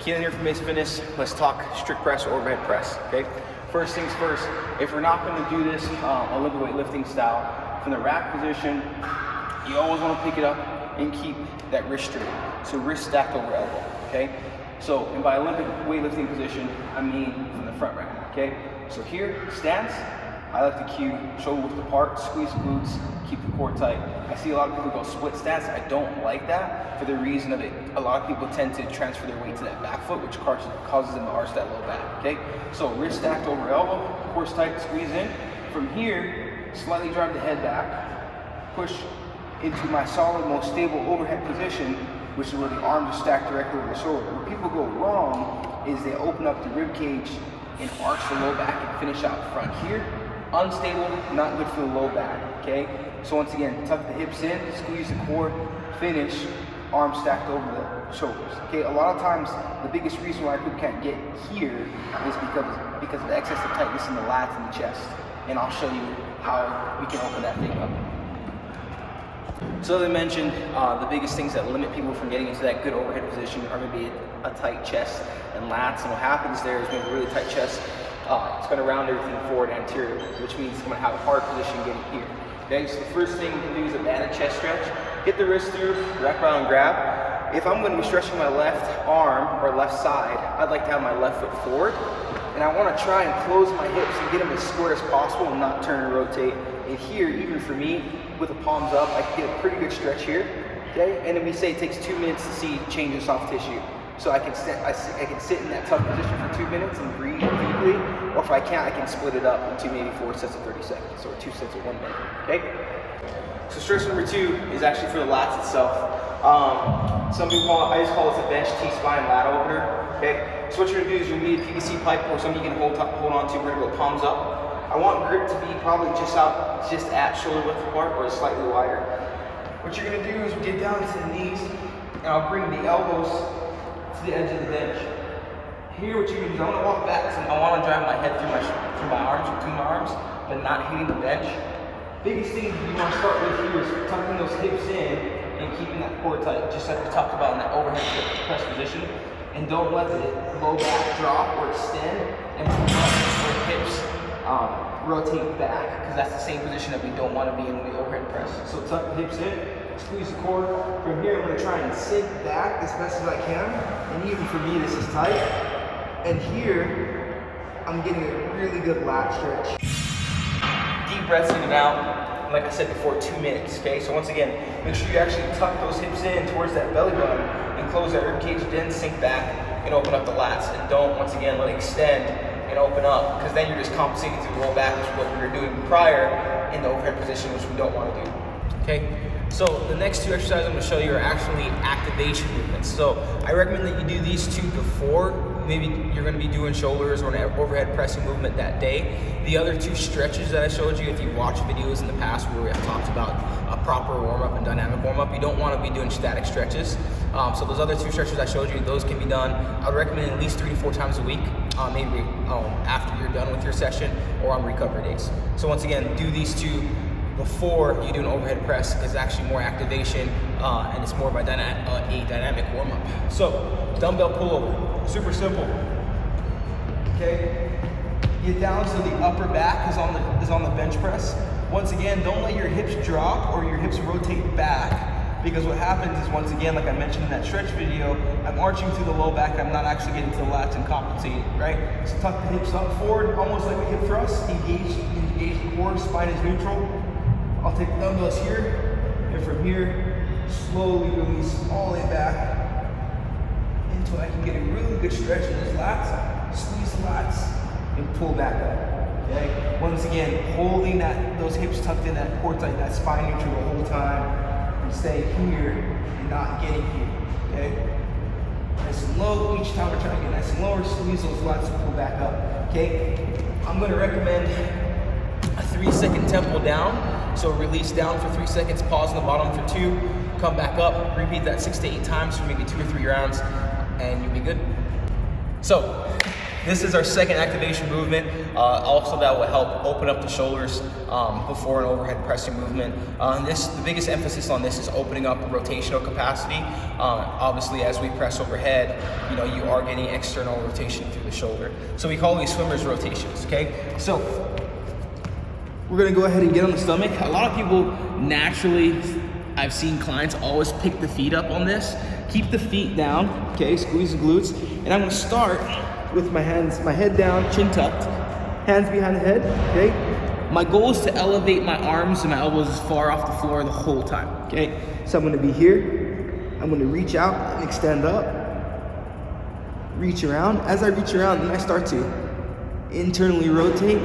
Keallan here from Mesa Fitness. Let's talk strict press or overhead press, okay? First things first, if we're not gonna do this Olympic weightlifting style, from the rack position, you always wanna pick it up and keep that wrist straight. So wrist stacked over elbow, okay? So, and by Olympic weightlifting position, I mean from the front rack, okay? So here, stance, I like to cue shoulder width apart, squeeze the glutes, keep the core tight. I see a lot of people go split stance. I don't like that for the reason of it. A lot of people tend to transfer their weight to that back foot, which causes them to arch that low back, okay? So wrist stacked over elbow, core's tight, squeeze in. From here, slightly drive the head back, push into my solid, most stable overhead position, which is where the arms are stacked directly over the shoulder. Where people go wrong is they open up the rib cage and arch the low back and finish out front here. Unstable, not good for the low back, okay? So once again, tuck the hips in, squeeze the core, finish, arms stacked over the shoulders, okay? A lot of times, the biggest reason why people can't get here is because of the excess of tightness in the lats and the chest. And I'll show you how we can open that thing up. So as I mentioned, the biggest things that limit people from getting into that good overhead position are going to be a tight chest and lats. And what happens there is when you have a really tight chest, it's going to round everything forward and anterior, which means it's going to have a hard position getting here. Okay, so the first thing we can do is a banded chest stretch. Get the wrist through, wrap around and grab. If I'm going to be stretching my left arm or left side, I'd like to have my left foot forward. And I want to try and close my hips and get them as square as possible and not turn and rotate. And here, even for me, with the palms up, I can get a pretty good stretch here. Okay, and then we say it takes 2 minutes to see change in soft tissue. So I can sit in that tough position for 2 minutes and breathe deeply, or if I can't, I can split it up into maybe 4 sets of 30 seconds, or 2 sets of 1 minute, okay? So stretch number 2 is actually for the lats itself. Some people I just call this a bench T-spine lat opener, okay? So what you're gonna do is you need a PVC pipe or something you can hold on to. We're gonna go palms up. I want grip to be probably just at shoulder width apart or slightly wider. What you're gonna do is get down to the knees, and I'll bring the elbows to the edge of the bench. Here what you can do is I'm going to walk back, so I want to drive my head through my arms, between my arms, but not hitting the bench. Biggest thing you want to start with here is tucking those hips in and keeping that core tight, just like we talked about in that overhead press position. And don't let the low back drop or extend and where hips rotate back, because that's the same position that we don't want to be in when we overhead press. So tuck the hips in, squeeze the core. From here, I'm going to try and sink back as best as I can. And even for me, this is tight. And here, I'm getting a really good lat stretch. Deep breaths in and out. Like I said before, 2 minutes, okay? So once again, make sure you actually tuck those hips in towards that belly button and close that rib cage, then sink back and open up the lats. And don't, once again, let it extend and open up, because then you're just compensating through the low back, which is what we were doing prior in the overhead position, which we don't want to do, okay? So the next 2 exercises I'm going to show you are actually activation movements. So I recommend that you do these 2 before maybe you're going to be doing shoulders or an overhead pressing movement that day. The other 2 stretches that I showed you, if you watch videos in the past where we have talked about a proper warm-up and dynamic warm-up, you don't want to be doing static stretches. So those other 2 stretches I showed you, those can be done. I would recommend at least 3 to 4 times a week, maybe after you're done with your session or on recovery days. So once again, do these 2 before you do an overhead press, because it's actually more activation and it's more of a dynamic warm-up. So, dumbbell pull over, super simple. Okay, get down so the upper back is on the bench press. Once again, don't let your hips drop or your hips rotate back, because what happens is, once again, like I mentioned in that stretch video, I'm arching through the low back, I'm not actually getting to the lats and compensating, right? So tuck the hips up forward, almost like a hip thrust, engage the core, spine is neutral. I'll take the dumbbells here, and from here, slowly release all the way back until I can get a really good stretch in those lats, squeeze the lats, and pull back up, okay? Once again, holding those hips tucked in, that core tight, that spine neutral the whole time, and stay here and not getting here, okay? Nice and low, each time we're trying to get nice and lower, squeeze those lats and pull back up, okay? I'm gonna recommend a 3-second tempo down. So release down for 3 seconds, pause on the bottom for 2, come back up, repeat that 6 to 8 times for maybe 2 or 3 rounds, and you'll be good. So This is our second activation movement. Also that will help open up the shoulders before an overhead pressing movement. The biggest emphasis on this is opening up rotational capacity. Obviously, as we press overhead, you are getting external rotation through the shoulder. So we call these swimmer's rotations, okay? So we're gonna go ahead and get on the stomach. A lot of people naturally, I've seen clients always pick the feet up on this. Keep the feet down, okay? Squeeze the glutes. And I'm gonna start with my hands, my head down, chin tucked, hands behind the head, okay? My goal is to elevate my arms and my elbows as far off the floor the whole time, okay? So I'm gonna be here. I'm gonna reach out and extend up. Reach around. As I reach around, then I start to internally rotate.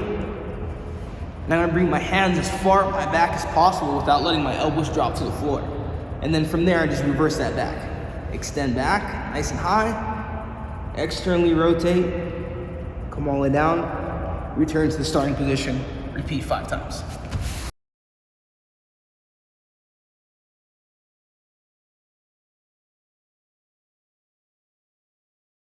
Now I'm gonna bring my hands as far up my back as possible without letting my elbows drop to the floor. And then from there, I just reverse that back. Extend back, nice and high. Externally rotate. Come all the way down. Return to the starting position. Repeat 5 times.